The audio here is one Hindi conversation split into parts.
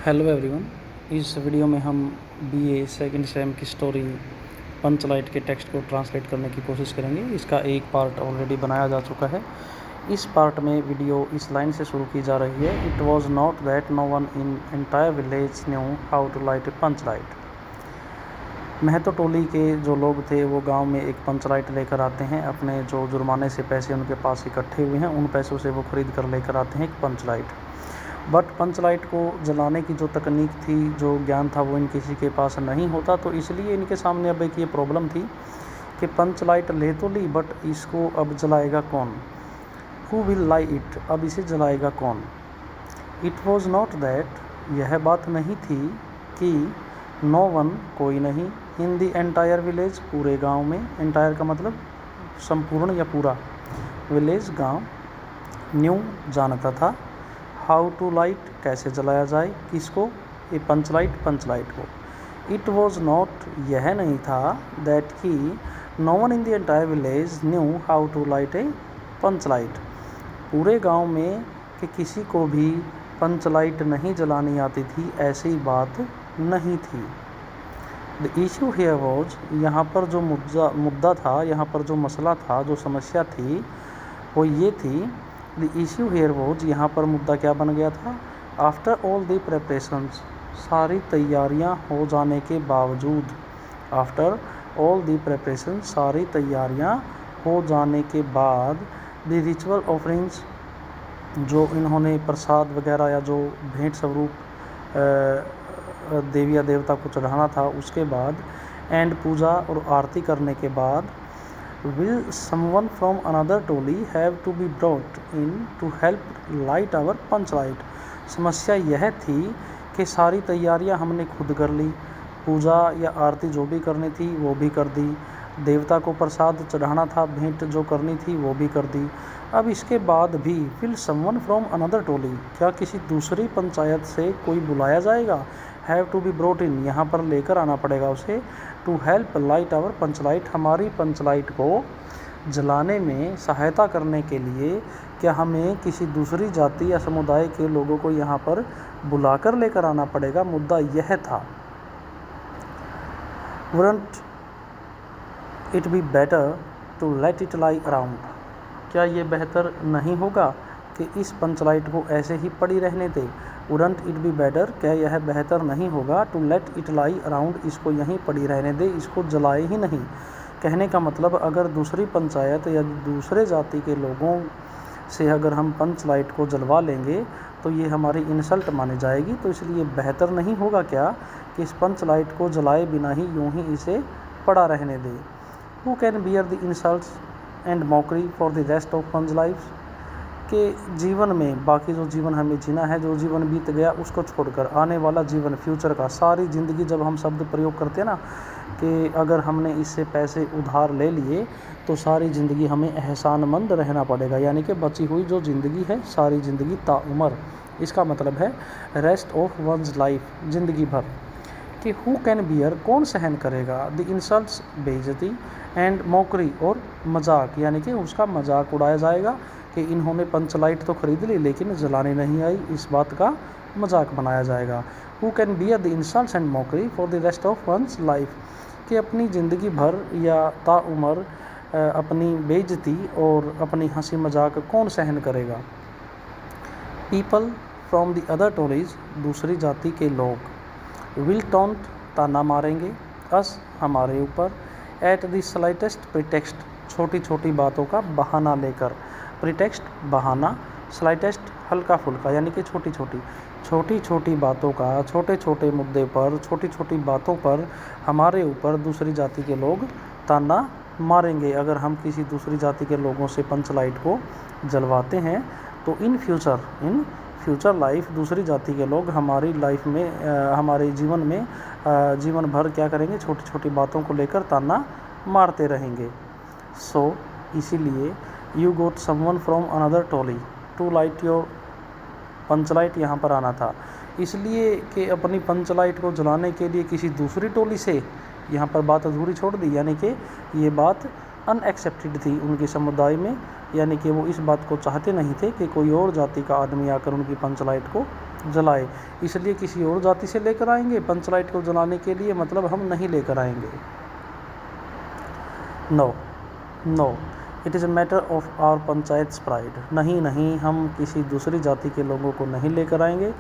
Hello everyone. इस वीडियो में हम बीए सेकंड सेम की स्टोरी पंचलाइट के टेक्स्ट को ट्रांसलेट करने की कोशिश करेंगे। इसका एक पार्ट ऑलरेडी बनाया जा चुका है। इस पार्ट में वीडियो इस लाइन से शुरू की जा रही है, it was not that no one in entire village knew how to light a punch light. Mahto Toli के जो लोग थे वो गांव में एक पंच लाइट लेकर आते हैं। अपने जो जुर्माने से पैसे उनके पास इकट्ठे हुए हैं उन पैसों से वो खरीद कर लेकर आते हैं एक पंच लाइट। बट पंच लाइट को जलाने की जो तकनीक थी, जो ज्ञान था, वो इन किसी के पास नहीं होता। तो इसलिए इनके सामने अब एक ये प्रॉब्लम थी कि पंच लाइट ले तो ली बट इसको अब जलाएगा कौन, हु विल लाइट इट, अब इसे जलाएगा कौन। इट वॉज नॉट दैट, यह बात नहीं थी कि नो वन, कोई नहीं, इन दी एंटायर विलेज, पूरे गांव में, एंटायर का मतलब संपूर्ण या पूरा, विलेज गांव, न्यू जानता था, हाउ टू लाइट, कैसे जलाया जाए, किसको, ये पंच लाइट को। इट वॉज नॉट, यह नहीं था, दैट कि no one in the entire village knew how to light a punch light, पूरे गांव में कि किसी को भी पंच लाइट नहीं जलानी आती थी, ऐसी बात नहीं थी। द इशू हियर वॉज, यहाँ पर जो मुद्दा था, यहाँ पर जो मसला था, जो समस्या थी वो ये थी, द इशू हेयर वॉज, यहाँ पर मुद्दा क्या बन गया था, आफ्टर ऑल द प्रेपरेशंस, सारी तैयारियाँ हो जाने के बावजूद, आफ्टर ऑल द प्रेपरेशन, सारी तैयारियाँ हो जाने के बाद, द रिचुअल ऑफरिंग्स, जो इन्होंने प्रसाद वगैरह या जो भेंट स्वरूप देवी या देवता को चढ़ाना था, उसके बाद, एंड पूजा और आरती करने के बाद, will someone from another Toli have to be brought in to help light our punch light। समस्या यह थी कि सारी तैयारियां हमने खुद कर ली, पूजा या आरती जो भी करनी थी वो भी कर दी, देवता को प्रसाद चढ़ाना था, भेंट जो करनी थी वो भी कर दी। अब इसके बाद भी will someone from another टोली, क्या किसी दूसरी पंचायत से कोई बुलाया जाएगा, have to be brought in, यहाँ पर लेकर आना पड़ेगा उसे, to help light our panch light, हमारी पंच लाइट को जलाने में सहायता करने के लिए क्या हमें किसी दूसरी जाति या समुदाय के लोगों को यहाँ पर बुलाकर लेकर आना पड़ेगा। मुद्दा यह था। Wouldn't it be better to let it lie around, क्या ये बेहतर नहीं होगा कि इस पंच लाइट को ऐसे ही पड़ी रहने दे। वुडंट इट बी बेटर, क्या यह बेहतर नहीं होगा, to let it lie around, इसको यहीं पड़ी रहने दे, इसको जलाए ही नहीं। कहने का मतलब, अगर दूसरी पंचायत या दूसरे जाति के लोगों से अगर हम पंच लाइट को जलवा लेंगे तो ये हमारी इंसल्ट मानी जाएगी। तो इसलिए बेहतर नहीं होगा क्या कि इस पंच लाइट को जलाए बिना ही यूं ही इसे पड़ा रहने दे। Who can bear the insults and mockery for the rest of panch life, के जीवन में, बाकी जो जीवन हमें जीना है, जो जीवन बीत गया उसको छोड़कर आने वाला जीवन, फ्यूचर का, सारी ज़िंदगी, जब हम शब्द प्रयोग करते हैं ना कि अगर हमने इससे पैसे उधार ले लिए तो सारी ज़िंदगी हमें एहसानमंद रहना पड़ेगा, यानी कि बची हुई जो ज़िंदगी है सारी ज़िंदगी ताउमर, इसका मतलब है रेस्ट ऑफ वंस लाइफ, ज़िंदगी भर। कि हु कैन बियर, कौन सहन करेगा, द इंसल्ट्स, बेइज्जती, एंड मॉकरी, और मजाक, यानी कि उसका मजाक उड़ाया जाएगा कि इन्होंने पंच लाइट तो खरीद ली लेकिन जलाने नहीं आई, इस बात का मजाक बनाया जाएगा। Who can bear the insults and mockery for the rest of one's life, कि अपनी ज़िंदगी भर या ताउमर अपनी बेइज्जती और अपनी हंसी मजाक कौन सहन करेगा। पीपल फ्रॉम द अदर टोलीज, दूसरी जाति के लोग, विल टॉन्ट, ताना मारेंगे, अस, हमारे ऊपर, एट द स्लाइटेस्ट प्रिटेक्स्ट, छोटी छोटी बातों का बहाना लेकर, प्रिटेक्स्ट बहाना, स्लाइटेस्ट हल्का फुल्का, यानी कि छोटी छोटी बातों का, छोटे छोटे मुद्दे पर, छोटी छोटी बातों पर हमारे ऊपर दूसरी जाति के लोग ताना मारेंगे। अगर हम किसी दूसरी जाति के लोगों से पंच लाइट को जलवाते हैं तो इन फ्यूचर लाइफ दूसरी जाति के लोग हमारी लाइफ में, हमारे जीवन में जीवन भर क्या करेंगे, छोटी छोटी बातों को लेकर ताना मारते रहेंगे। सो इसीलिए you got someone from another toli to light your panch light, यहाँ पर आना था इसलिए कि अपनी पंच लाइट को जलाने के लिए किसी दूसरी टोली से, यहाँ पर बात अधूरी छोड़ दी, यानी कि ये बात अनएक्सेप्टेड थी उनके समुदाय में, यानी कि वो इस बात को चाहते नहीं थे कि कोई और जाति का आदमी आकर उनकी पंचलाइट को जलाए, इसलिए किसी और जाति से लेकर आएंगे पंचलाइट को जलाने के लिए, मतलब हम नहीं लेकर आएंगे। No no it is a matter of our panchayat pride, नहीं नहीं हम किसी दूसरी जाति के लोगों को नहीं लेकर आएंगे,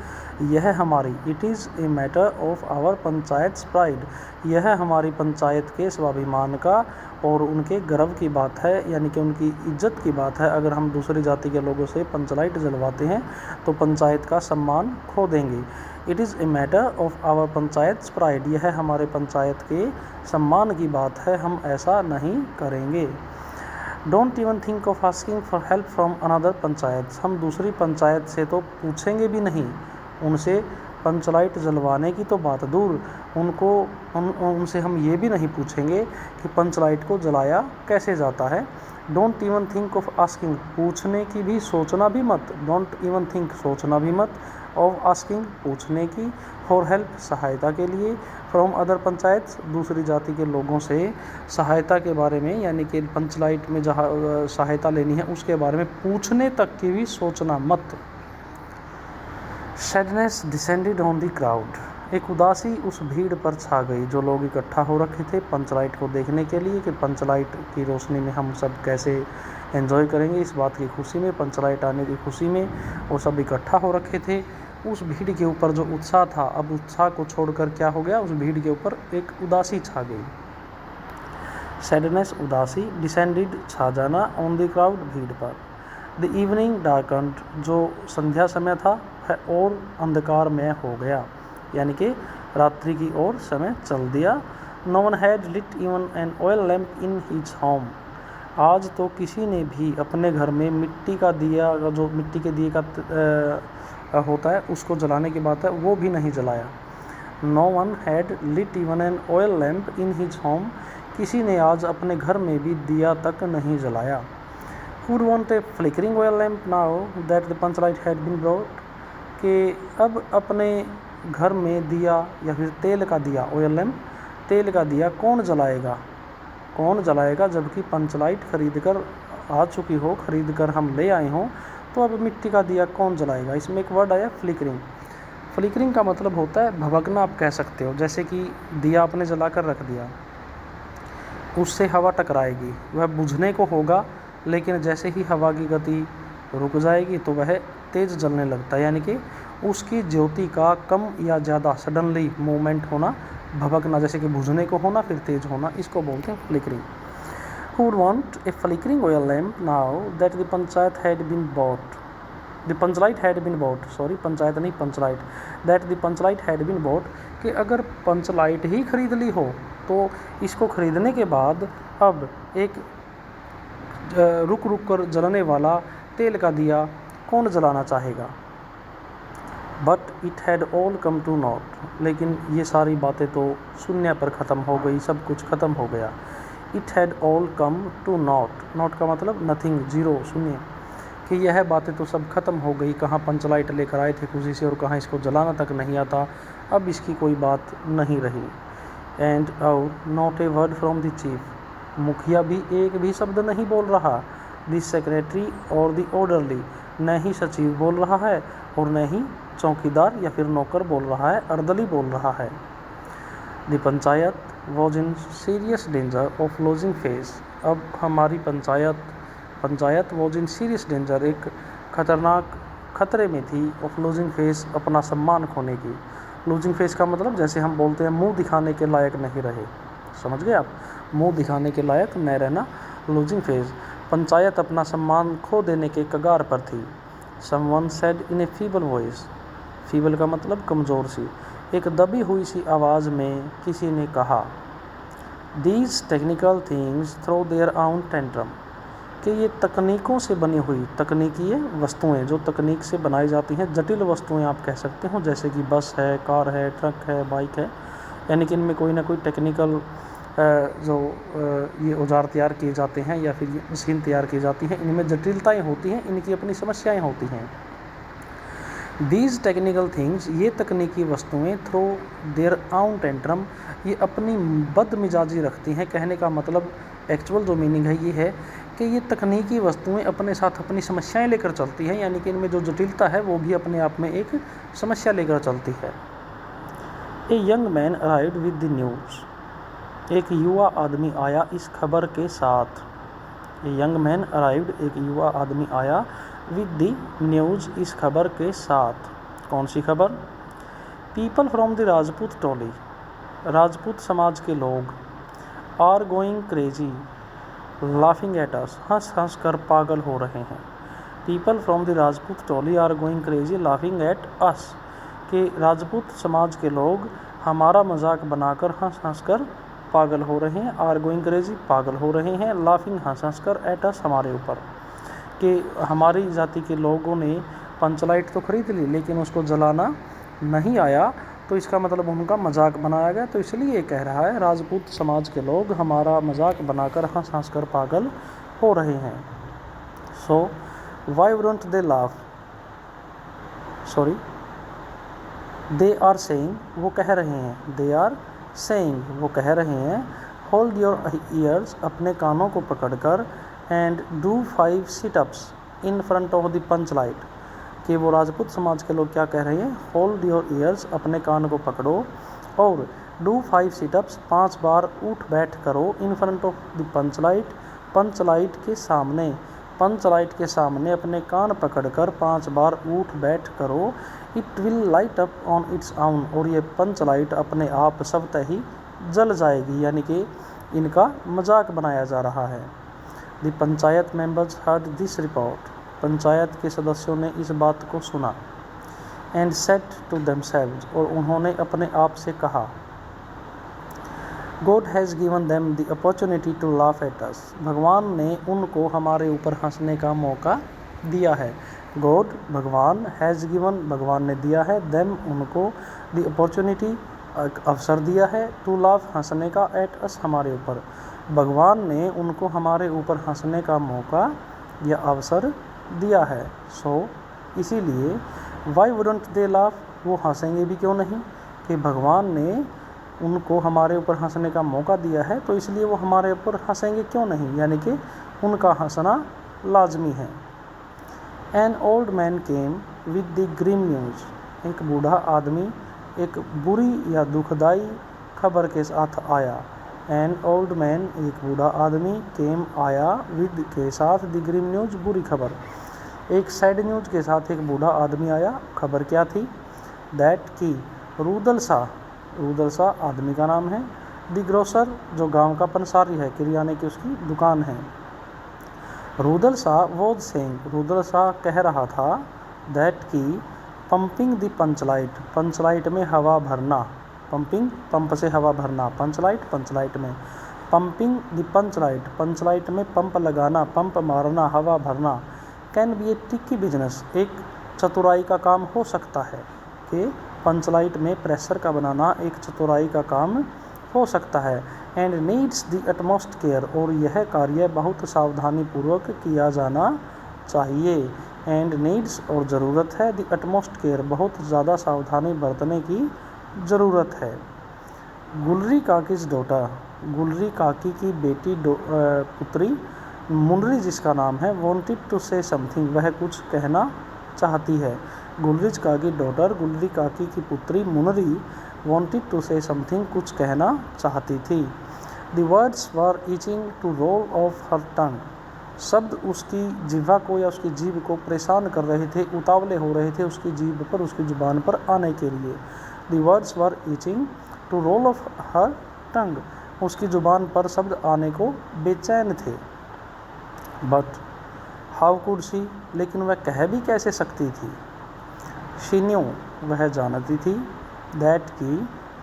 यह हमारी, it is a matter of our panchayat pride, यह हमारी पंचायत के स्वाभिमान का और उनके गर्व की बात है, यानी कि उनकी इज्जत की बात है। अगर हम दूसरी जाति के लोगों से पंचलाइट जलवाते हैं तो पंचायत का सम्मान खो देंगे। It is a matter of our panchayat pride, यह हमारे पंचायत के सम्मान की बात है, हम ऐसा नहीं करेंगे। Don't even think of asking for help from another panchayat, हम दूसरी पंचायत से तो पूछेंगे भी नहीं, उनसे पंचलाइट जलवाने की तो बात दूर, उनसे हम ये भी नहीं पूछेंगे कि पंचलाइट को जलाया कैसे जाता है। Don't even think of asking, पूछने की भी सोचना भी मत, डोंट इवन थिंक सोचना भी मत, ऑफ आस्किंग पूछने की, फॉर हेल्प सहायता के लिए, फ्रॉम अदर पंचायत दूसरी जाति के लोगों से सहायता के बारे में, यानी कि पंचलाइट में जहाँ सहायता लेनी है उसके बारे में पूछने तक की भी सोचना मत। Sadness descended on the crowd, एक उदासी उस भीड़ पर छा गई जो लोग इकट्ठा हो रखे थे पंचलाइट को देखने के लिए कि पंचलाइट की रोशनी में हम सब कैसे एंजॉय करेंगे, इस बात की खुशी में, पंचलाइट आने की खुशी में वो सब इकट्ठा हो रखे थे। उस भीड़ के ऊपर जो उत्साह था, अब उत्साह को छोड़कर क्या हो गया, उस भीड़ के ऊपर एक उदासी छा गई। सैडनेस उदासी, डिसेंडेड छा जाना, ऑन द क्राउड भीड़ पर। द इवनिंग डार्कन्ड, जो संध्या समय था और अंधकारमय हो गया, यानी कि रात्रि की ओर समय चल दिया। No one had lit even an oil lamp in his home, आज तो किसी ने भी अपने घर में मिट्टी का दिया, जो मिट्टी के दिए का होता है उसको जलाने की बात है, वो भी नहीं जलाया। No one had lit even an oil lamp in his home, किसी ने आज अपने घर में भी दिया तक नहीं जलाया। Would want a flickering oil lamp now that the panchlight had been brought, कि अब अपने घर में दिया या फिर तेल का दिया, ऑयल लैम्प तेल का दिया कौन जलाएगा जबकि पंचलाइट खरीद कर आ चुकी हो, खरीद कर हम ले आए हों, तो अब मिट्टी का दिया कौन जलाएगा। इसमें एक वर्ड आया फ्लिकरिंग, फ्लिकरिंग का मतलब होता है भभकना, आप कह सकते हो, जैसे कि दिया आपने जला कर रख दिया, उससे हवा टकराएगी, वह बुझने को होगा, लेकिन जैसे ही हवा की गति रुक जाएगी तो वह तेज़ जलने लगता है, यानी कि उसकी ज्योति का कम या ज़्यादा सडनली मूवमेंट होना, भभकना, जैसे कि बुझने को होना फिर तेज़ होना, इसको बोलते हैं flickering. Who would want a flickering oil lamp now that the panchayat had been bought? The Panchlight had been bought, sorry panchayat नहीं Panchlight, that the Panchlight had been bought, कि अगर पंचलाइट ही खरीद ली हो तो इसको खरीदने के बाद अब एक रुक रुक कर जलने वाला तेल का दिया कौन जलाना चाहेगा। But it had all come to naught, लेकिन ये सारी बातें तो शून्य पर ख़त्म हो गई, सब कुछ ख़त्म हो गया। It had all come to naught, naught का मतलब नथिंग, जीरो, शून्य, कि यह बातें तो सब खत्म हो गई, कहाँ पंचलाइट लेकर आए थे खुशी से और कहाँ इसको जलाना तक नहीं आता, अब इसकी कोई बात नहीं रही। एंड और not a word from the chief, मुखिया भी एक भी शब्द नहीं बोल रहा। द सेक्रेटरी और द ऑर्डरली, न ही सचिव बोल रहा है और न ही चौकीदार या फिर नौकर बोल रहा है, अर्दली बोल रहा है। The panchayat was in serious danger of losing face, अब हमारी panchayat was in serious danger, एक खतरनाक खतरे में थी, ऑफ लूजिंग फेस, अपना सम्मान खोने की। लूजिंग फेस का मतलब जैसे हम बोलते हैं मुंह दिखाने के लायक नहीं रहे, समझ गए आप, मुंह दिखाने के लायक न रहना, लूजिंग फेस। पंचायत अपना सम्मान खो देने के कगार पर थी। Someone said in A feeble voice, feeble का मतलब कमज़ोर सी, एक दबी हुई सी आवाज़ में किसी ने कहा, these technical things throw their own tantrum, कि ये तकनीकों से बनी हुई, तकनीकी वस्तुएं जो तकनीक से बनाई जाती हैं, जटिल वस्तुएं आप कह सकते हो, जैसे कि बस है, कार है, ट्रक है, बाइक है, यानी कि इनमें कोई ना कोई टेक्निकल जो ये औजार तैयार किए जाते हैं या फिर ये मशीन तैयार की जाती हैं, इनमें जटिलताएं होती हैं, इनकी अपनी समस्याएं होती हैं। दीज टेक्निकल थिंग्स, ये तकनीकी वस्तुएं, थ्रो देयर आउन टेंट्रम, ये अपनी बदमिजाजी रखती हैं। कहने का मतलब एक्चुअल जो मीनिंग है ये है कि ये तकनीकी वस्तुएं अपने साथ अपनी समस्याएं लेकर चलती हैं, यानी कि इनमें जो जटिलता है वो भी अपने आप में एक समस्या लेकर चलती है। A young man arrived with the news, एक युवा आदमी आया इस खबर के साथ। ए यंग मैन अराइव्ड, एक युवा आदमी आया विद द न्यूज़, इस खबर के साथ। कौन सी खबर? People from the Rajput Toli, Rajput समाज के लोग, are going crazy, laughing at us, हंस हंस कर पागल हो रहे हैं। People from the Rajput Toli are going crazy laughing at us, कि राजपूत समाज के लोग हमारा मजाक बनाकर हंस हंस कर पागल हो रहे हैं। आर गोइंग क्रेजी, पागल हो रहे हैं। लाफिंग, हंस हंस कर, एट अस, हमारे ऊपर, कि हमारी जाति के लोगों ने पंचलाइट तो खरीद ली लेकिन उसको जलाना नहीं आया, तो इसका मतलब उनका मजाक बनाया गया। तो इसलिए ये कह रहा है राजपूत समाज के लोग हमारा मजाक बनाकर हंस हंस कर पागल हो रहे हैं। So why wouldn't they laugh, sorry, they are saying, वो कह रहे हैं, दे आर सेइंग, वो कह रहे हैं, होल्ड योर ईयर्स, अपने कानों को पकड़कर, and do 5 situps in front of the panch light, कि वो राजपूत समाज के लोग क्या कह रहे हैं, होल्ड योर ईयर्स, अपने कान को पकड़ो, और डू 5 सिटअप्स, 5 बार उठ बैठ करो, in front of the panch light, panch light के सामने, पंच लाइट के सामने अपने कान पकड़कर 5 बार उठ बैठ करो। It will light up on it's आउन, और ये पंच लाइट अपने आप स्वतः ही जल जाएगी, यानी कि इनका मजाक बनाया जा रहा है। The panchayat members heard this report, panchayat के सदस्यों ने इस बात को सुना। एंड सेड टू देमसेल्व्स, और उन्होंने अपने आप से कहा, God has given them the opportunity to laugh at us, भगवान ने उनको हमारे ऊपर हंसने का मौका दिया है। गॉड, भगवान, हैज़ गिवन, भगवान ने दिया है, देम, उनको, द अपॉर्चुनिटी, अवसर दिया है, टू लाफ, हंसने का, एट अस, हमारे ऊपर, भगवान ने उनको हमारे ऊपर हंसने का मौका या अवसर दिया है। सो इसीलिए वाई वुडंट दे लाफ, वो हंसेंगे भी क्यों नहीं, कि भगवान ने उनको हमारे ऊपर हंसने का मौका दिया है तो इसलिए वो हमारे ऊपर हंसेंगे क्यों नहीं, यानी कि उनका हंसना लाजमी है। An old man came with the grim news, एक बूढ़ा आदमी एक बुरी या दुखदाई खबर के साथ आया। एन ओल्ड मैन, एक बूढ़ा आदमी, केम, आया, विद, के साथ, द ग्रीम न्यूज़, बुरी खबर, एक सैड न्यूज़ के साथ एक बूढ़ा आदमी आया। खबर क्या थी? दैट, की, रूदल शाह, रूदल शाह आदमी का नाम है, द ग्रोसर, जो गांव का पंसारी है, किरियाने की उसकी दुकान है। रूदल शाह वॉज सेइंग, रूदल शाह कह रहा था, दैट, की, पंपिंग द पंचलाइट, पंचलाइट में हवा भरना, पंपिंग, पंप से हवा भरना, पंचलाइट, पंचलाइट में, पंपिंग द पंचलाइट, पंचलाइट में पंप लगाना, पंप मारना, हवा भरना, can be A tricky business, एक चतुराई का काम हो सकता है, कि पंचलाइट में प्रेशर का बनाना एक चतुराई का काम हो सकता है। And needs the utmost care, और यह कार्य बहुत सावधानी पूर्वक किया जाना चाहिए। एंड नीड्स, और ज़रूरत है, द अटमोस्ट केयर, बहुत ज़्यादा सावधानी बरतने की ज़रूरत है। गुलरी काकीज डॉटर, गुलरी काकी की बेटी, पुत्री, मुनरी जिसका नाम है, वांटेड टू से समथिंग, वह कुछ कहना चाहती है। गुलरीज काकी डॉटर, गुलरी काकी की पुत्री मुनरी, वांटेड टू से समथिंग, कुछ कहना चाहती थी। The words were itching to roll off her tongue, शब्द उसकी जिह्वा को या उसकी जीभ को परेशान कर रहे थे, उतावले हो रहे थे उसकी जीभ पर, उसकी जुबान पर आने के लिए। The words were itching to roll off her tongue, उसकी जुबान पर शब्द आने को बेचैन थे। बट हाउ कुड शी, लेकिन वह कह भी कैसे सकती थी। शी न्यू, वह जानती थी, दैट, की,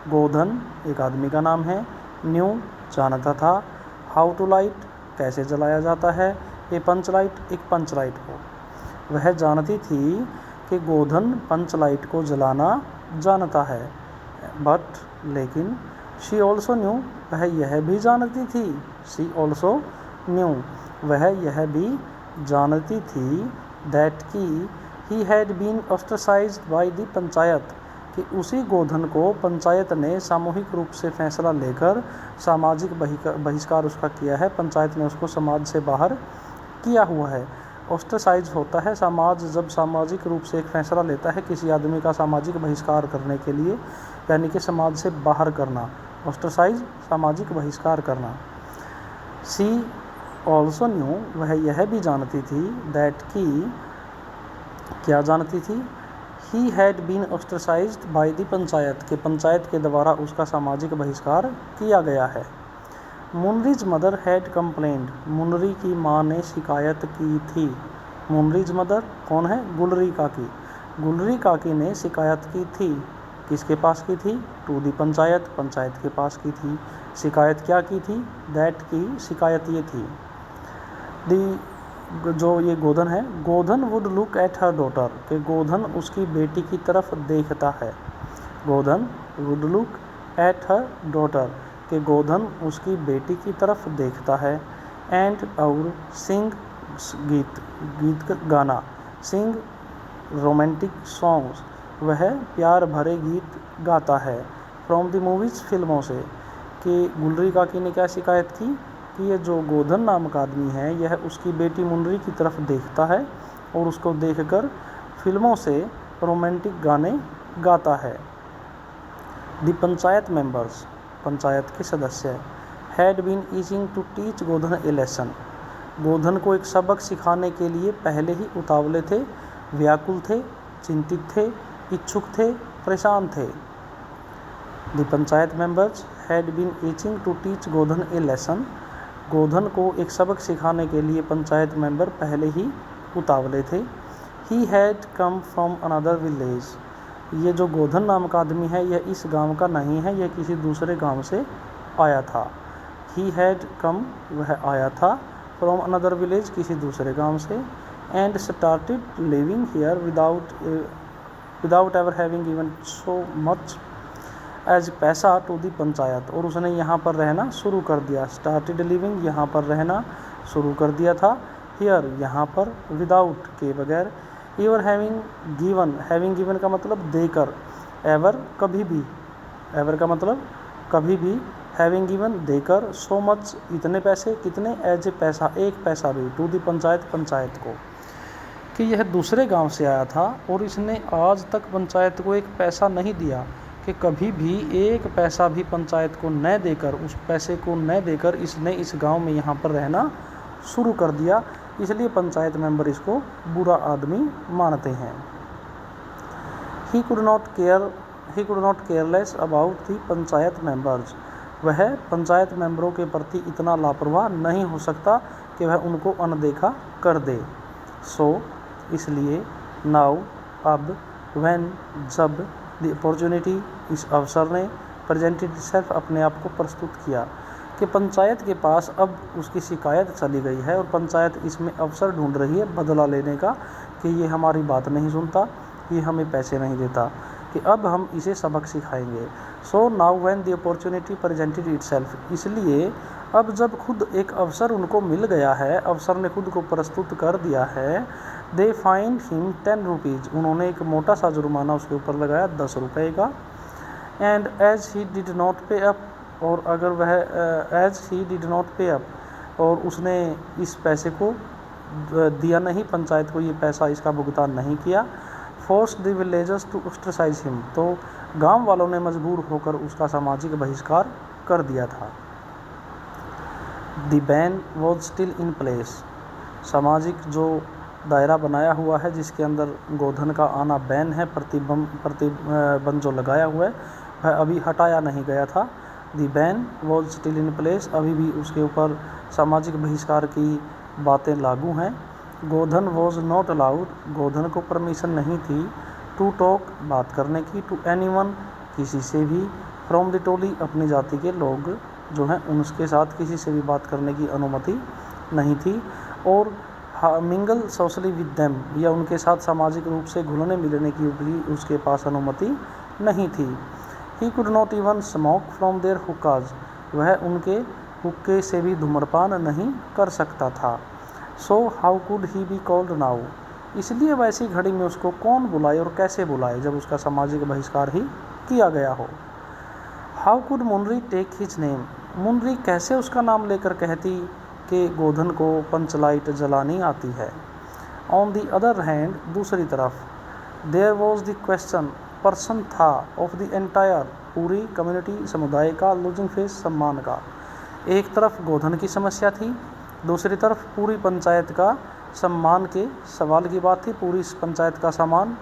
गोधन, एक आदमी का नाम है, न्यू, जानता था, हाउ टू लाइट, कैसे जलाया जाता है, ए पंच लाइट, एक पंच लाइट को। वह जानती थी कि गोधन पंच लाइट को जलाना जानता है। बट, लेकिन, शी ऑल्सो न्यू, वह यह भी जानती थी, शी ऑल्सो न्यू, वह यह भी जानती थी, दैट, की, he had been ostracised by the panchayat, कि उसी गोधन को पंचायत ने सामूहिक रूप से फैसला लेकर सामाजिक बहिष्कार उसका किया है। पंचायत ने उसको समाज से बाहर किया हुआ है। ऑस्ट्रेसाइज होता है समाज जब सामाजिक रूप से एक फैसला लेता है किसी आदमी का सामाजिक बहिष्कार करने के लिए, यानी कि समाज से बाहर करना। ऑस्ट्रेसाइज सामाजिक बहिष्कार करना। सी ऑल्सो न्यू, वह यह भी जानती थी, दैट की क्या जानती थी, he had been ostracised by the panchayat, के पंचायत के द्वारा उसका सामाजिक बहिष्कार किया गया है। मुनरीज मदर हैड कंप्लेंड, मुनरी की माँ ने शिकायत की थी। मुनरीज मदर कौन है? गुलरी काकी। गुलरी काकी ने शिकायत की थी। किसके पास की थी? टू दी पंचायत, पंचायत के पास की थी। शिकायत क्या की थी? दैट की शिकायत ये थी। दी जो ये गोधन है, Godhan would look at her daughter, के गोधन उसकी बेटी की तरफ देखता है। Godhan would look at her daughter, के गोधन उसकी बेटी की तरफ देखता है। एंड और सिंग गीत गाना, सिंग रोमांटिक सॉन्ग्स, वह प्यार भरे गीत गाता है। फ्रॉम द मूवीज़, फिल्मों से। कि गुलरी काकी ने क्या शिकायत की कि ये जो गोधन नाम का आदमी है यह उसकी बेटी मुनरी की तरफ देखता है और उसको देखकर फिल्मों से रोमांटिक गाने गाता है। द पंचायत मेंबर्स, पंचायत के सदस्य, had been itching to teach Godhan a lesson, Godhan को एक सबक सिखाने के लिए पहले ही उतावले थे, व्याकुल थे, चिंतित थे, इच्छुक थे, परेशान थे। The panchayat members had been itching to teach Godhan a lesson, Godhan को एक सबक सिखाने के लिए पंचायत मेंबर पहले ही उतावले थे। He had come from another village, ये जो गोधन नाम का आदमी है यह इस गांव का नहीं है, यह किसी दूसरे गांव से आया था। ही हैड कम, वह आया था, फ्रॉम अनदर विलेज, किसी दूसरे गांव से। And started living here without ever having given so much as पैसा टू दी पंचायत, और उसने यहाँ पर रहना शुरू कर दिया। स्टार्टेड लिविंग, यहाँ पर रहना शुरू कर दिया था। हियर, यहाँ पर, विदाउट, के बगैर, ever having given, having given का मतलब देकर, एवर कभी भी, एवर का मतलब कभी भी, हैविंग गिवन देकर, सो मच इतने पैसे, कितने, एज ए पैसा, एक पैसा भी, टू दी पंचायत, पंचायत को, कि यह दूसरे गांव से आया था और इसने आज तक पंचायत को एक पैसा नहीं दिया, कि कभी भी एक पैसा भी पंचायत को न देकर, उस पैसे को न देकर इसने इस गांव में यहाँ पर रहना शुरू कर दिया, इसलिए पंचायत मेंबर इसको बुरा आदमी मानते हैं। ही could not careless about the panchayat members, वह पंचायत मेंबरों के प्रति इतना लापरवाह नहीं हो सकता कि वह उनको अनदेखा कर दे। सो, इसलिए, नाउ, अब, व्हेन, जब, द अपॉर्चुनिटी, इस अवसर ने, प्रेजेंटेड इटसेल्फ, अपने आप को प्रस्तुत किया, कि पंचायत के पास अब उसकी शिकायत चली गई है और पंचायत इसमें अवसर ढूंढ रही है बदला लेने का, कि ये हमारी बात नहीं सुनता, ये हमें पैसे नहीं देता, कि अब हम इसे सबक सिखाएंगे। So now when the opportunity presented itself, इसलिए अब जब खुद एक अवसर उनको मिल गया है, अवसर ने खुद को प्रस्तुत कर दिया है, दे फाइन हिम 10 रुपीज़, उन्होंने एक मोटा सा जुर्माना उसके ऊपर लगाया 10 रुपये का। And as he did not pay up, और अगर वह as he did not pay up, और उसने इस पैसे को दिया नहीं, पंचायत को ये पैसा, इसका भुगतान नहीं किया, force the villagers to ostracise him, तो गांव वालों ने मजबूर होकर उसका सामाजिक बहिष्कार कर दिया था। The ban was still in place, सामाजिक जो दायरा बनाया हुआ है जिसके अंदर गोधन का आना बैन है, प्रतिबंध जो लगाया हुआ है वह अभी हटाया नहीं गया था। The ban was still in place, अभी भी उसके ऊपर सामाजिक बहिष्कार की बातें लागू हैं। गोधन वॉज नॉट अलाउड, गोधन को परमिशन नहीं थी, टू टॉक, बात करने की, टू एनीवन, किसी से भी, फ्रॉम द टोली, अपनी जाति के लोग जो हैं उनके साथ किसी से भी बात करने की अनुमति नहीं थी, और मिंगल सोशली विद देम, या उनके साथ सामाजिक रूप से घुलने मिलने की भी उसके पास अनुमति नहीं थी। He could not even smoke from their hookahs, वह उनके हुक्के से भी धूम्रपान नहीं कर सकता था। So how could he be called now, इसलिए वैसी घड़ी में उसको कौन बुलाए और कैसे बुलाए जब उसका सामाजिक बहिष्कार ही किया गया हो। How could Munri take his name, Munri कैसे उसका नाम लेकर कहती कि गोधन को पंचलाइट जलानी आती है। ऑन दी अदर हैंड, दूसरी तरफ, there was the question, person था, ऑफ द एंटायर, पूरी कम्युनिटी, समुदाय का, लूजिंग फेस, सम्मान का। एक तरफ गोधन की समस्या थी, दूसरी तरफ पूरी पंचायत का सम्मान के सवाल की बात थी। पूरी पंचायत का सम्मान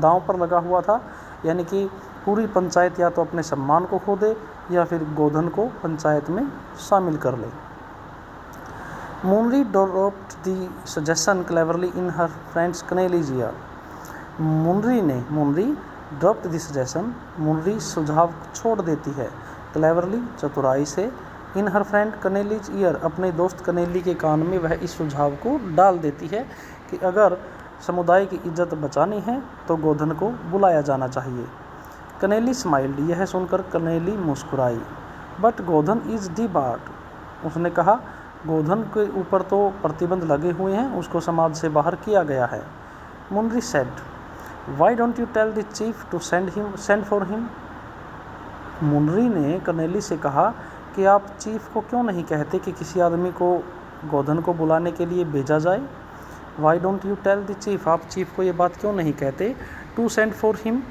दांव पर लगा हुआ था, यानी कि पूरी पंचायत या तो अपने सम्मान को खो दे या फिर गोधन को पंचायत में शामिल कर ले। Munri dropped the suggestion cleverly in her friend's Kaneli's ear, Munri dropped the suggestion, Munri सुझाव छोड़ देती है, क्लेवरली चतुराई से, इन हर फ्रेंड कनेलीज ईयर अपने दोस्त कनेली के कान में वह इस सुझाव को डाल देती है कि अगर समुदाय की इज्जत बचानी है तो गोधन को बुलाया जाना चाहिए। कनेली स्माइल्ड, यह सुनकर कनेली मुस्कुराई। बट गोधन इज डिबार्ड, उसने कहा गोधन के ऊपर तो प्रतिबंध लगे हुए हैं, उसको समाज से बाहर किया गया है। Munri said, why don't you tell the chief to send for him, Munri ने कनेली से कहा कि आप चीफ को क्यों नहीं कहते कि किसी आदमी को गोधन को बुलाने के लिए भेजा जाए। Why don't you tell the chief, आप चीफ को ये बात क्यों नहीं कहते। To send for him,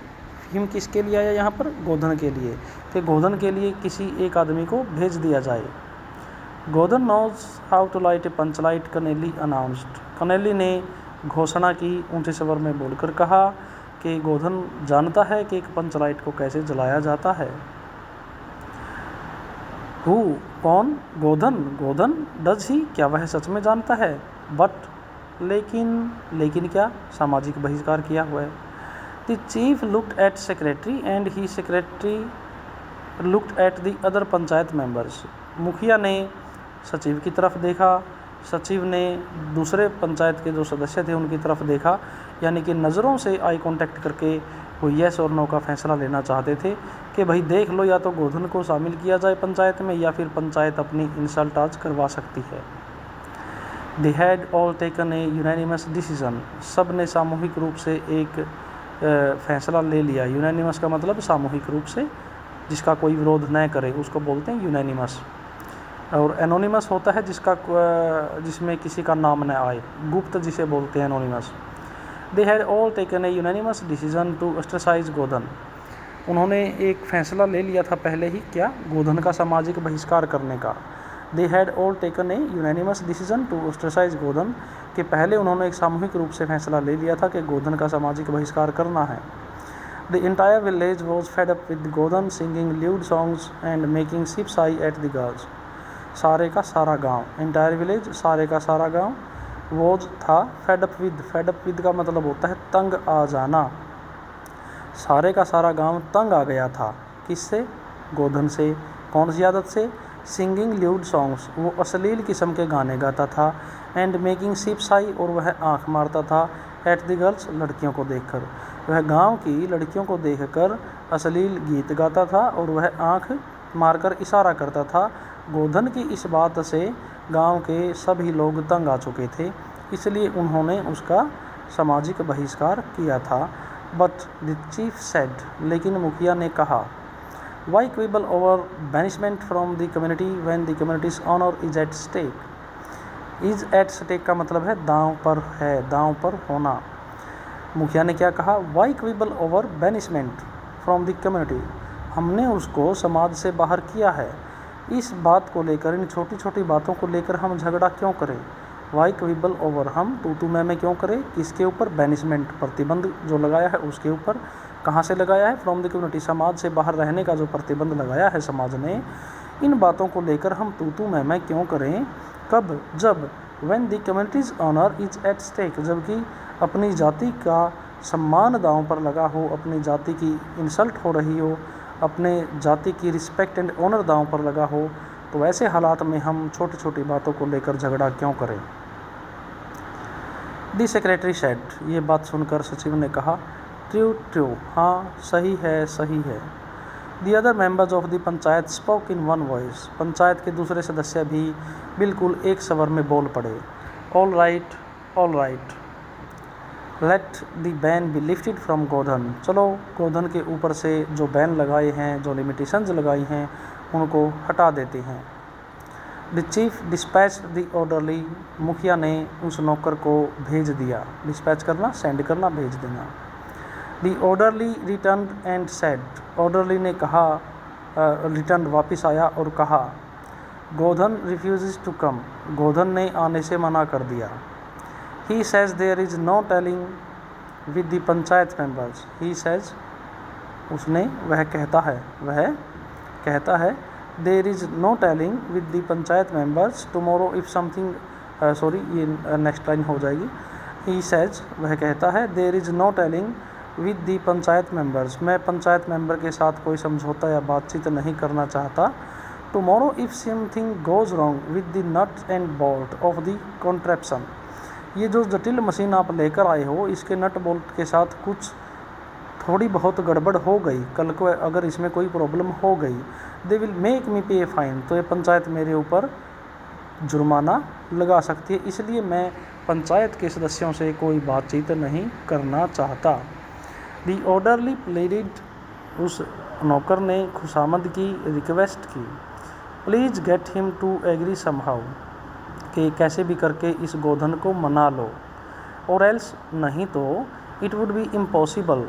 him किसके लिए आया यहाँ पर, गोधन के लिए, कि गोधन के लिए किसी एक आदमी को भेज दिया जाए। Godhan knows how to light a panchlight, Kaneli announced, Kaneli ने घोषणा की, ऊंचे स्वर में बोलकर कहा कि गोधन जानता है कि एक पंचलाइट को कैसे जलाया जाता है। हु, कौन, गोधन डज ही, क्या वह सच में जानता है। बट लेकिन क्या, सामाजिक बहिष्कार किया हुआ है। The chief looked at secretary and he secretary looked at the other panchayat members, मुखिया ने सचिव की तरफ देखा, सचिव ने दूसरे पंचायत के जो सदस्य थे उनकी तरफ देखा, यानी कि नज़रों से आई कांटेक्ट करके वो येस और नो का फैसला लेना चाहते थे कि भाई देख लो, या तो गोधन को शामिल किया जाए पंचायत में या फिर पंचायत अपनी इंसल्ट आज करवा सकती है। दे had all taken a unanimous decision, सब ने सामूहिक रूप से एक फैसला ले लिया। यूनानिमस का मतलब सामूहिक रूप से, जिसका कोई विरोध न करे उसको बोलते हैं यूनानिमस। और एनोनिमस होता है जिसमें किसी का नाम न आए, गुप्त जिसे बोलते हैं anonymous. They had all taken a unanimous decision to ostracise Godhan, उन्होंने एक फैसला ले लिया था पहले ही, क्या, गोधन का सामाजिक बहिष्कार करने का। They had all taken a unanimous decision to ostracise Godhan, कि पहले उन्होंने एक सामूहिक रूप से फैसला ले लिया था कि गोधन का सामाजिक बहिष्कार करना है। The entire village was fed up with Godhan singing lewd songs and making ships I at the girls, सारे का सारा गांव, इंटायर विलेज सारे का सारा गांव, वॉज था, फेड अप विद का मतलब होता है तंग आ जाना, सारे का सारा गांव तंग आ गया था, किससे, गोधन से। कौन सी आदत से, सिंगिंग ल्यूड सॉन्ग्स, वो अश्लील किस्म के गाने गाता था, एंड मेकिंग शिप्स आई, और वह आंख मारता था, एट द गर्ल्स, लड़कियों को देखकर, वह गांव की लड़कियों को देखकर अश्लील गीत गाता था और वह आंख मारकर इशारा करता था। गोधन की इस बात से गांव के सभी लोग तंग आ चुके थे, इसलिए उन्होंने उसका सामाजिक बहिष्कार किया था। बट द चीफ सेड, लेकिन मुखिया ने कहा, why quibble over banishment from the community when the community's honour is at stake, is at stake का मतलब है दांव पर है, दांव पर होना। मुखिया ने क्या कहा, why quibble over banishment from the community, हमने उसको समाज से बाहर किया है, इस बात को लेकर, इन छोटी छोटी बातों को लेकर हम झगड़ा क्यों करें। वाई क्विबल ओवर, हम तू मैं क्यों करें, किसके ऊपर, बैनिशमेंट, प्रतिबंध जो लगाया है उसके ऊपर। कहाँ से लगाया है, फ्रॉम द कम्युनिटी, समाज से बाहर रहने का जो प्रतिबंध लगाया है समाज ने, इन बातों को लेकर हम तू मैं क्यों करें। कब, जब, when the community's honour is at stake, जबकि अपनी जाति का सम्मान दांव पर लगा हो, अपनी जाति की इंसल्ट हो रही हो, अपने जाति की रिस्पेक्ट एंड ऑनर दांव पर लगा हो, तो ऐसे हालात में हम छोटी छोटी बातों को लेकर झगड़ा क्यों करें। दी सेक्रेटरी सेड, ये बात सुनकर सचिव ने कहा, ट्रू, हाँ सही है। The other members of the panchayat spoke in one voice, panchayat के दूसरे सदस्य भी बिल्कुल एक स्वर में बोल पड़े। All right, all right, let the ban be lifted from Godhan, चलो गोधन के ऊपर से जो बैन लगाए हैं, जो लिमिटेशंस लगाई हैं, उनको हटा देते हैं। The chief dispatch the orderly, मुखिया ने उस नौकर को भेज दिया। डिस्पैच करना, सेंड करना, भेज देना। The orderly return and said, orderly ने कहा, रिटर्न वापस आया और कहा, गोधन रिफ्यूजेस टू कम, गोधन ने आने से मना कर दिया। He says there is no telling with the panchayat members, he says, उसने, वह कहता है, there is no telling with the panchayat members tomorrow if something, sorry ये नेक्स्ट लाइन हो जाएगी। ही सेज, वह कहता है, there is no telling with the panchayat members, मैं पंचायत मेंबर के साथ कोई समझौता या बातचीत नहीं करना चाहता। Tomorrow if something goes wrong with the nut and bolt of the contraption, ये जो जटिल मशीन आप लेकर आए हो, इसके नट बोल्ट के साथ कुछ थोड़ी बहुत गड़बड़ हो गई, कल को अगर इसमें कोई प्रॉब्लम हो गई, दे विल मेक मी पे फाइन, तो ये पंचायत मेरे ऊपर जुर्माना लगा सकती है, इसलिए मैं पंचायत के सदस्यों से कोई बातचीत नहीं करना चाहता। दी ऑर्डरली प्लेडेड, उस नौकर ने खुशामद की रिक्वेस्ट की, please get him to agree somehow, कि कैसे भी करके इस गोधन को मना लो, और एल्स, नहीं तो it would be impossible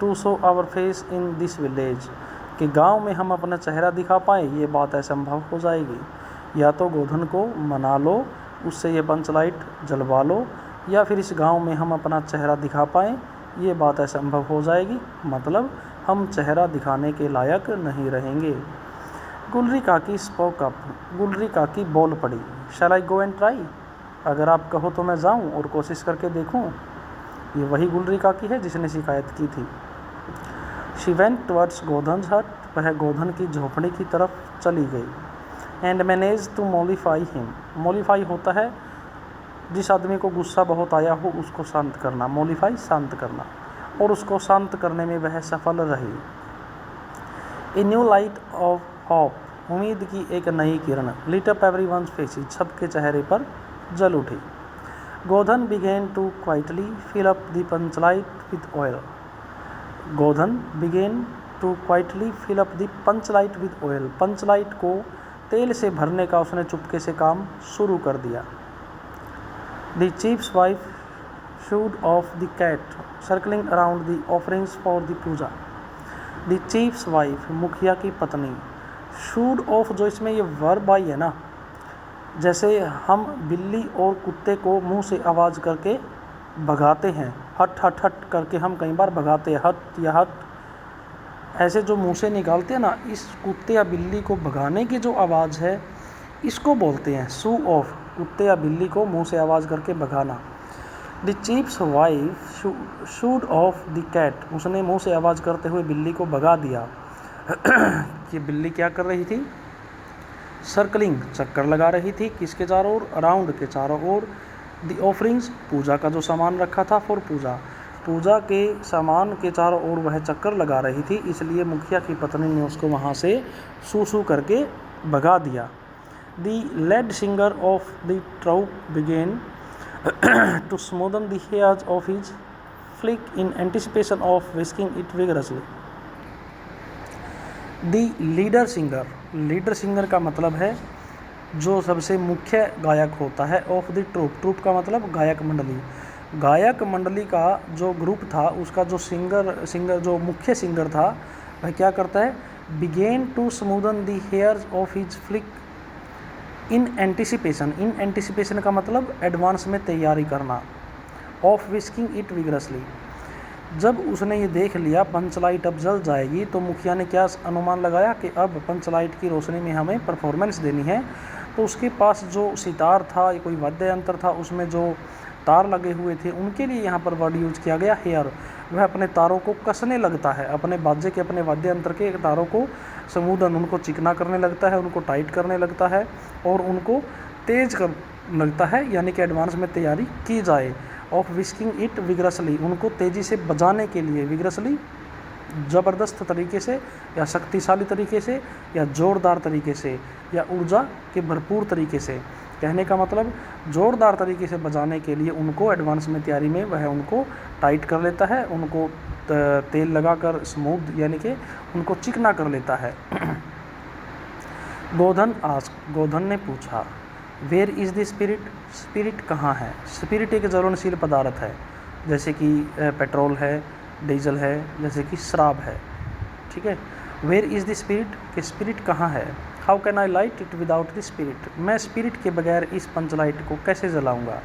to show our face in this village, कि गांव में हम अपना चेहरा दिखा पाएँ, ये बात असंभव हो जाएगी। या तो गोधन को मना लो, उससे ये पंचलाइट जलवा लो, या फिर इस गांव में हम अपना चेहरा दिखा पाएँ, ये बात असंभव हो जाएगी, मतलब हम चेहरा दिखाने के लायक नहीं रहेंगे। गुलरी काकी स्पोक अप, गुलरी काकी बोल पड़ी, शैल आई गो एंड ट्राई, अगर आप कहो तो मैं जाऊं और कोशिश करके देखूं। ये वही गुलरी काकी है जिसने शिकायत की थी। शी वेंट टुवर्ड्स गोधन्स हट, वह गोधन की झोपड़ी की तरफ चली गई। एंड मैनेज टू मॉलिफाई हिम, मॉलिफाई होता है जिस आदमी को गुस्सा बहुत आया हो उसको शांत करना, मॉलिफाई शांत करना, और उसको शांत करने में वह सफल रही। A new light of hope, उम्मीद की एक नई किरण, लिट अप एवरीवन्स फेसेस, सबके चेहरे पर जल उठी। Godhan began to quietly fill up the panchlight with oil, Godhan began to quietly fill up the panchlight with oil, panchlight को तेल से भरने का उसने चुपके से काम शुरू कर दिया। The chief's wife shooed off the cat circling around the offerings for the puja, the chief's wife, मुखिया की पत्नी, शूड ऑफ, जो इसमें ये वर्ब आई है ना, जैसे हम बिल्ली और कुत्ते को मुंह से आवाज़ करके भगाते हैं, हट हट हट करके हम कई बार भगाते हैं, हट या हट, ऐसे जो मुंह से निकालते हैं ना, इस कुत्ते या बिल्ली को भगाने की जो आवाज़ है इसको बोलते हैं शू ऑफ, कुत्ते या बिल्ली को मुंह से आवाज़ करके भगाना। The chief's wife shooed off the cat, उसने मुंह से आवाज़ करते हुए बिल्ली को भगा दिया। कि बिल्ली क्या कर रही थी? सर्कलिंग, चक्कर लगा रही थी, किसके चारों ओर? अराउंड के चारों ओर। द ऑफरिंग्स, पूजा का जो सामान रखा था फॉर पूजा, पूजा के सामान के चारों ओर वह चक्कर लगा रही थी, इसलिए मुखिया की पत्नी ने उसको वहाँ से सू सू करके भगा दिया। The lead singer of the troupe began to smoothen the hairs of his flick in anticipation of whisking it vigorously. The leader singer, leader singer का मतलब है जो सबसे मुख्य गायक होता है, ऑफ द ट्रूप, ट्रूप का मतलब गायक मंडली, गायक मंडली का जो ग्रुप था उसका जो सिंगर जो मुख्य सिंगर था वह क्या करता है? Began to smoothen the hairs of his flick in anticipation, in anticipation का मतलब एडवांस में तैयारी करना, ऑफ विस्किंग इट विगरसली। जब उसने ये देख लिया पंचलाइट अब जल जाएगी तो मुखिया ने क्या अनुमान लगाया कि अब पंचलाइट की रोशनी में हमें परफॉर्मेंस देनी है, तो उसके पास जो सितार था या कोई वाद्य यंत्र था उसमें जो तार लगे हुए थे उनके लिए यहाँ पर वर्ड यूज किया गया हेयर, वह अपने तारों को कसने लगता है, अपने बाजे के अपने वाद्य यंत्र के तारों को समूदन, उनको चिकना करने लगता है, उनको टाइट करने लगता है और उनको तेज कर लगता है, यानी कि एडवांस में तैयारी की जाए। ऑफ विस्किंग इट विग्रसली, उनको तेज़ी से बजाने के लिए, विग्रसली ज़बरदस्त तरीके से या शक्तिशाली तरीके से या ज़ोरदार तरीके से या ऊर्जा के भरपूर तरीके से, कहने का मतलब ज़ोरदार तरीके से बजाने के लिए उनको एडवांस में तैयारी में वह उनको टाइट कर लेता है, उनको तेल लगाकर स्मूथ यानी कि उनको चिकना कर लेता है। गोधन ने पूछा, where is the spirit, spirit कहाँ है। स्पिरिट एक ज्वलनशील पदार्थ है, जैसे कि पेट्रोल है, डीजल है, जैसे कि शराब है, ठीक है। वेयर इज़ द स्पिरिट, कि स्पिरिट कहाँ है। How can I light it without the spirit, मैं स्पिरिट के बगैर इस पंच लाइट को कैसे जलाऊंगा।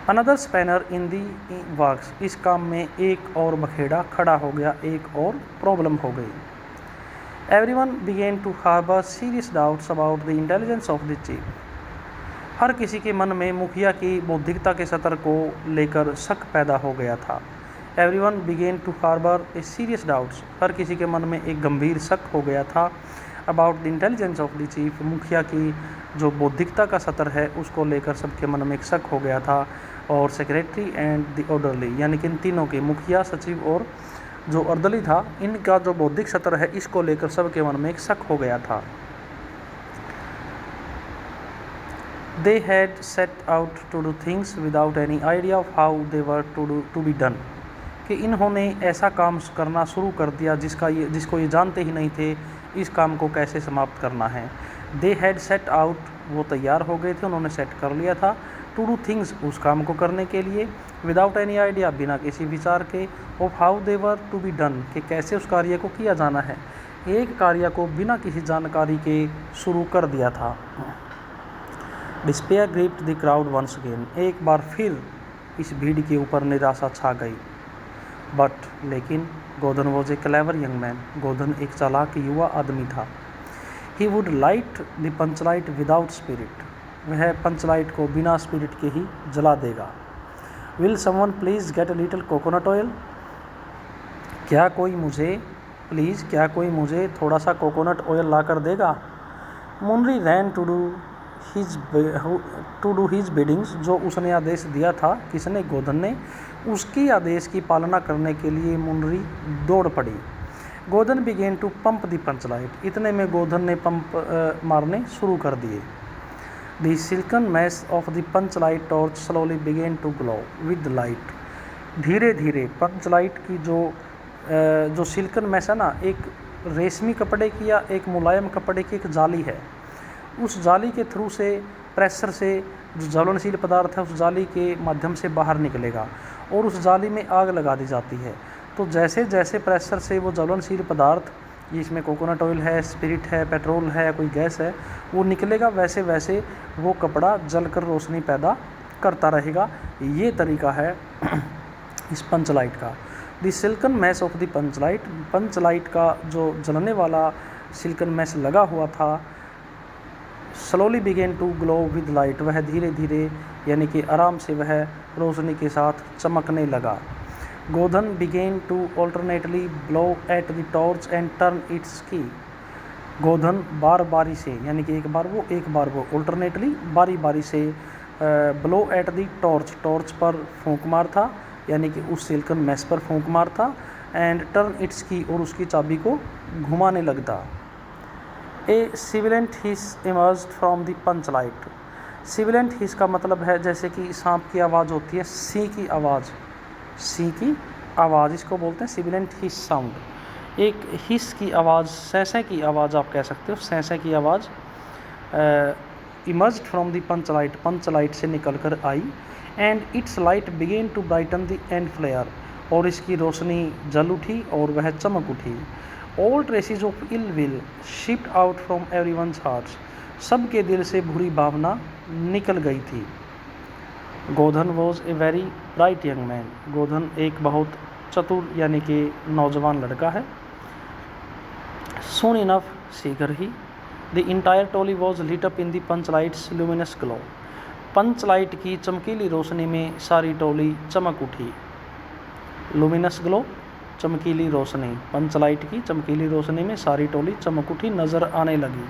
अनदर स्पैनर इन दी वर्क्स, इस काम में एक और बखेड़ा खड़ा हो गया, एक और प्रॉब्लम हो गई। Everyone began to harbour serious doubts about the intelligence of the chief, हर किसी के मन में मुखिया की बौद्धिकता के स्तर को लेकर शक पैदा हो गया था। Everyone began to harbour a serious doubts, हर किसी के मन में एक गंभीर शक हो गया था। About the intelligence of the chief, मुखिया की जो बौद्धिकता का स्तर है उसको लेकर सबके मन में एक शक हो गया था। और सेक्रेटरी एंड द ऑर्डरली, यानी कि इन तीनों के, मुखिया, सचिव और जो अर्दली था, इनका जो बौद्धिक स्तर है इसको लेकर सबके मन में एक शक हो गया था। They had set out to do things without any idea of how they were to be done, कि इन्होंने ऐसा काम करना शुरू कर दिया जिसको ये जानते ही नहीं थे इस काम को कैसे समाप्त करना है। They had set out, वो तैयार हो गए थे, उन्होंने सेट कर लिया था, to do things, उस काम को करने के लिए, without any idea, बिना किसी विचार के, of how they were to be done, कि कैसे उस कार्य को किया जाना है। एक कार्य को बिना किसी जानकारी के शुरू कर दिया था। Despair gripped the crowd once again, एक बार फिर इस भीड़ के ऊपर निराशा छा गई। बट लेकिन Godhan was a clever young man, Godhan एक चालाक युवा आदमी था। He would light the panchlight without spirit, वह पंचलाइट को बिना स्पिरिट के ही जला देगा। Will someone please get a little coconut oil, क्या कोई मुझे थोड़ा सा कोकोनट ऑयल ला कर देगा। Munri ran to do his biddings, जो उसने आदेश दिया था, किसने, गोधन ने, उसकी आदेश की पालना करने के लिए मुनरी दौड़ पड़ी। Godhan began to pump the panchlight, इतने में गोधन ने पंप मारने शुरू कर दिए। The silken mesh of the panchlight torch slowly began to glow with light, धीरे धीरे पंचलाइट की जो सिल्कन मैश है ना, एक रेशमी कपड़े की या एक मुलायम कपड़े की एक जाली है, उस जाली के थ्रू से, प्रेशर से, जो ज्वलनशील पदार्थ है उस जाली के माध्यम से बाहर निकलेगा और उस जाली में आग लगा दी जाती है। तो जैसे जैसे प्रेशर से वो ज्वलनशील पदार्थ, जिसमें कोकोनट ऑयल है, स्पिरिट है, पेट्रोल है, कोई गैस है, वो निकलेगा, वैसे वैसे वो कपड़ा जलकर रोशनी पैदा करता रहेगा। ये तरीका है इस पंचलाइट का। The silken mesh of the panchlight, panchlight का जो जलने वाला सिल्कन मैश लगा हुआ था, slowly began to glow with light, वह धीरे धीरे यानी कि आराम से वह रोशनी के साथ चमकने लगा। Godhan began to alternately blow at the torch and turn its key, Godhan बार बारी से, यानी कि एक बार वो ऑल्टरनेटली बारी बारी से blow at the torch, torch पर फूंक मारता, यानी कि उस सिल्कन मैश पर फूंक मारता, एंड टर्न इट्स की, और उसकी चाबी को घुमाने लगता। A sibilant hiss emerged from the panchlight, sibilant hiss का मतलब है जैसे कि सांप की आवाज़ होती है, सी की आवाज़, इसको बोलते हैं सिबिलेंट हिस साउंड। एक हिस की आवाज़, सैंसै की आवाज़ आप कह सकते हो, सैंसै की आवाज़ emerged from the panchlight, panchlight से निकल कर आई। And its light began to brighten the and flare, और इसकी रोशनी जल उठी और वह चमक उठी। All traces of ill will shift out from everyone's hearts, सबके दिल से बुरी भावना निकल गई थी। Godhan was a very bright young man, Godhan एक बहुत चतुर यानी कि नौजवान लड़का है। सून इनफ, शीघ्र ही, the entire Toli was lit up in the panchlight's luminous glow, panchlight की चमकीली रोशनी में सारी टोली चमक उठी। लुमिनस ग्लो, चमकीली रोशनी, पंचलाइट की चमकीली रोशनी में सारी टोली चमक उठी, नज़र आने लगी।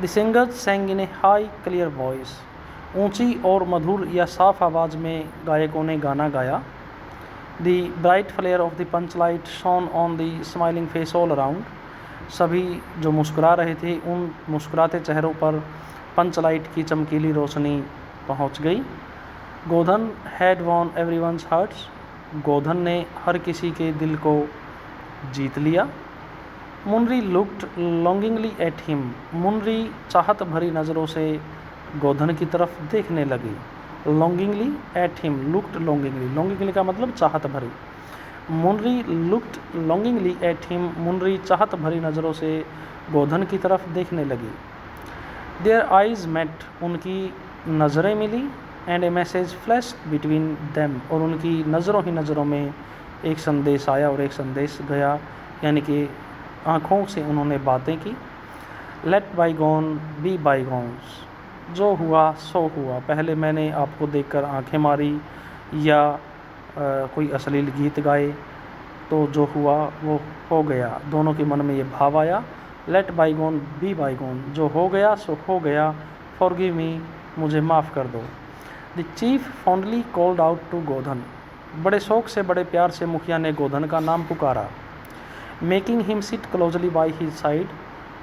The singers सैंग in A high clear voice, ऊंची और मधुर या साफ आवाज़ में गायकों ने गाना गाया। The bright flare of the panchlight shone on the smiling face all around, सभी जो मुस्कुरा रहे थे उन मुस्कुराते चेहरों पर पंचलाइट की चमकीली रोशनी पहुंच गई। गोधन हैड वॉन एवरीवन्स हार्ट्स, गोधन ने हर किसी के दिल को जीत लिया। मुनरी लुक्ड लॉन्गिंगली एट हिम, मुनरी चाहत भरी नज़रों से गोधन की तरफ देखने लगी। लॉन्गिंगली एट हिम, लुक्ड लॉन्गिंगली, लॉन्गिंगली का मतलब चाहत भरी। मुनरी लुक्ड लॉन्गिंगली एट हिम, मुनरी चाहत भरी नज़रों से गोधन की तरफ देखने लगी। देयर आइज़ मेट, उनकी नज़रें मिली। And a message flash between them, और उनकी नज़रों ही नज़रों में एक संदेश आया और एक संदेश गया, यानी कि आँखों से उन्होंने बातें की। लेट बाईगॉन बी बाईगॉन्स, जो हुआ सो हुआ। पहले मैंने आपको देखकर आंखें मारी या कोई अश्लील गीत गाए, तो जो हुआ वो हो गया। दोनों के मन में ये भाव आया, लेट बाईगॉन बी बाईगॉन, जो हो गया सो हो गया, फॉरगिव मी, मुझे माफ़ कर दो। The chief fondly called out to Godhan, बड़े शौक से बड़े प्यार से मुखिया ने गोधन का नाम पुकारा। Making him sit closely by his side,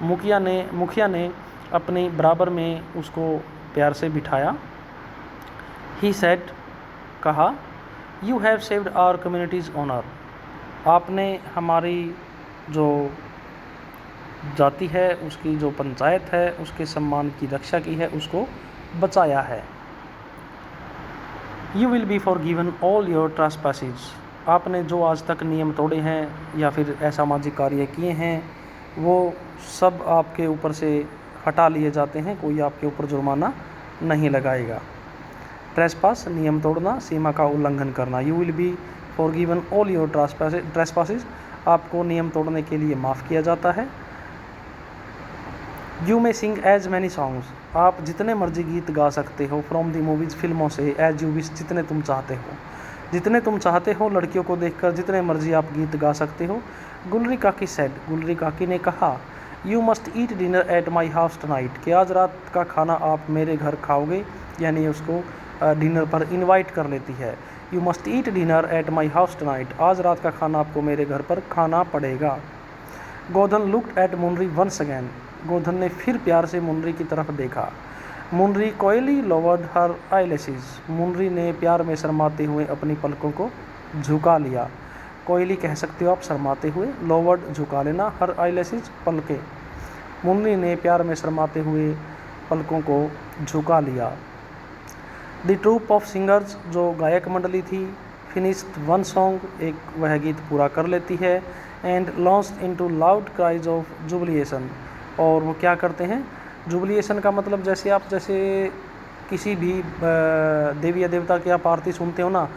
मुखिया ने अपनी बराबर में उसको प्यार से बिठाया। ही सेड, कहा, you have saved our community's honour, आपने हमारी जो जाति है, उसकी जो पंचायत है, उसके सम्मान की रक्षा की है, उसको बचाया है। You will be forgiven all your trespasses, आपने जो आज तक नियम तोड़े हैं या फिर असामाजिक कार्य किए हैं, वो सब आपके ऊपर से हटा लिए जाते हैं, कोई आपके ऊपर जुर्माना नहीं लगाएगा। ट्रेसपास, नियम तोड़ना, सीमा का उल्लंघन करना। You will be forgiven all your trespasses, आपको नियम तोड़ने के लिए माफ़ किया जाता है। You may sing as many songs, आप जितने मर्जी गीत गा सकते हो, फ्रॉम द मूवीज़, फिल्मों से, एज यू विश, जितने तुम चाहते हो, जितने तुम चाहते हो। लड़कियों को देखकर जितने मर्जी आप गीत गा सकते हो। गुलरी काकी सेड, गुलरी काकी ने कहा, you must eat dinner at my house tonight, कि आज रात का खाना आप मेरे घर खाओगे, यानी उसको डिनर पर इनवाइट कर लेती है। You must eat dinner at my house tonight, आज रात का खाना आपको मेरे घर पर खाना पड़ेगा। गोधन लुक्ड एट मुनरी वंस अगैन, गोधन ने फिर प्यार से मुनरी की तरफ देखा। मुनरी कोयली लोवर्ड हर आईलैशेस, मुनरी ने प्यार में शर्माते हुए अपनी पलकों को झुका लिया। कोयली कह सकते हो आप शर्माते हुए, लोवर्ड झुका लेना, हर आईलैशेस पलके। मुनरी ने प्यार में शर्माते हुए पलकों को झुका लिया। द ट्रूप ऑफ सिंगर्स, जो गायक मंडली थी, फिनिश्ड वन सॉन्ग, एक वह गीत पूरा कर लेती है। And launched into loud cries of jubilation, और वो क्या करते हैं, जुबिलिएशन का मतलब जैसे किसी भी देवी या देवता की आप आरती सुनते हो ना,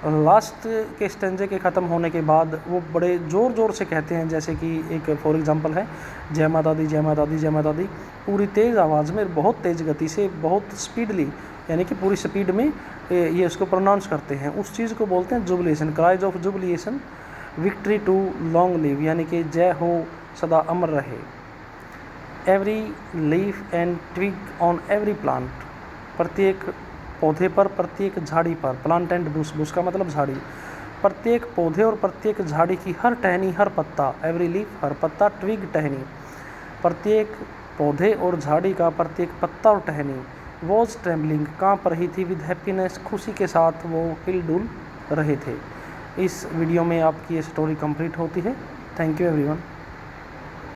लास्ट के स्टेंजे के ख़त्म होने के बाद वो बड़े ज़ोर ज़ोर से कहते हैं, जैसे कि एक फॉर एग्जांपल है, जय माता दी, जय माता दी, जय माता दी, पूरी तेज़ आवाज़ में, बहुत तेज़ गति से, बहुत स्पीडली, यानी कि पूरी स्पीड में ये उसको प्रोनाउंस करते हैं। उस चीज़ को बोलते हैं jubilation, cries of jubilation. Victory to long live, यानी कि जय हो सदा अमर रहे। Every leaf and twig on every plant, प्रत्येक पौधे पर, प्रत्येक झाड़ी पर, प्लांट एंड बुश, बुश का मतलब झाड़ी, प्रत्येक पौधे और प्रत्येक झाड़ी की हर टहनी, हर पत्ता, एवरी लीफ हर पत्ता, ट्विग टहनी, प्रत्येक पौधे और झाड़ी का प्रत्येक पत्ता और टहनी, वॉज ट्रेम्बलिंग, काँप रही थी, विद हैप्पीनेस, खुशी के साथ वो हिलडुल रहे थे। इस वीडियो में आपकी ये स्टोरी कंप्लीट होती है। Thank you everyone.